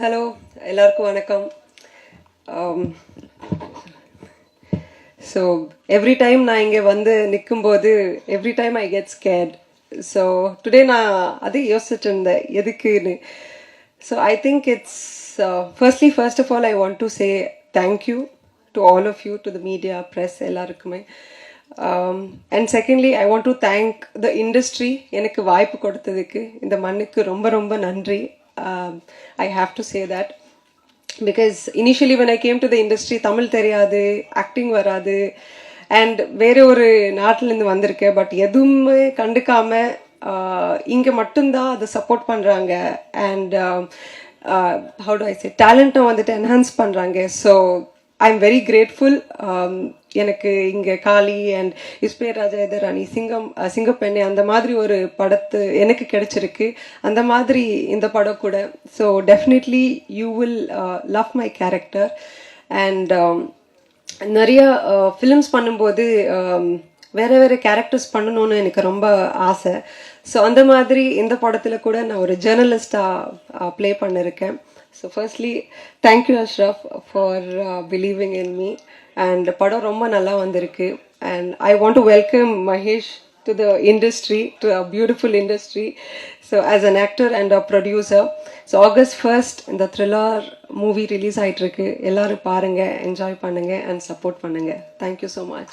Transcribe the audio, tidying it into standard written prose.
Hello, எல்லாருக்கும் வணக்கம். So every time நான் இங்கே வந்து நிற்கும்போது every time I get scared. So today நான் அதே யோசிச்சுட்டு இருந்தேன் எதுக்குன்னு. So I think it's first of all I want to say thank you to all of you, to the media, press எல்லாருக்குமே. And secondly I want to thank the industry. எனக்கு வாய்ப்பு கொடுத்ததுக்கு இந்த மண்ணுக்கு ரொம்ப ரொம்ப நன்றி. I have to say that because initially when I came to the industry Tamil தெரியாது, ஆக்டிங் வராது, அண்ட் வேற ஒரு நாட்டிலேருந்து வந்திருக்கேன். பட் எதுவுமே கண்டுக்காம இங்கே மட்டும்தான் அதை சப்போர்ட் பண்ணுறாங்க. அண்ட் ஹவு டு ஐ சே டேலண்ட்டை வந்துட்டு என்ஹான்ஸ் பண்ணுறாங்க. So I am very grateful. எனக்கு இங்கே காளி அண்ட் இஸ்பேர் ராஜா எதிராணி, சிங்கப்பெண்ணை அந்த மாதிரி ஒரு படத்து எனக்கு கிடைச்சிருக்கு. அந்த மாதிரி இந்த படம் கூட. So definitely you will love my character. And நிறைய ஃபிலிம்ஸ் பண்ணும்போது வேறு வேறு கேரக்டர்ஸ் பண்ணணும்னு எனக்கு ரொம்ப ஆசை. ஸோ அந்த மாதிரி இந்த படத்தில் கூட நான் ஒரு ஜேர்னலிஸ்டாக ப்ளே பண்ணியிருக்கேன். So firstly thank you Ashraf for believing in me. And படம் ரொம்ப நல்லா வந்திருக்கு. And I want to welcome Mahesh to the industry, to a beautiful industry. So as an actor and a producer. So August 1st இந்த thriller movie release ஆயிட்டு இருக்கு. எல்லாரும் பாருங்க, enjoy பண்ணுங்க and support பண்ணுங்க. Thank you so much.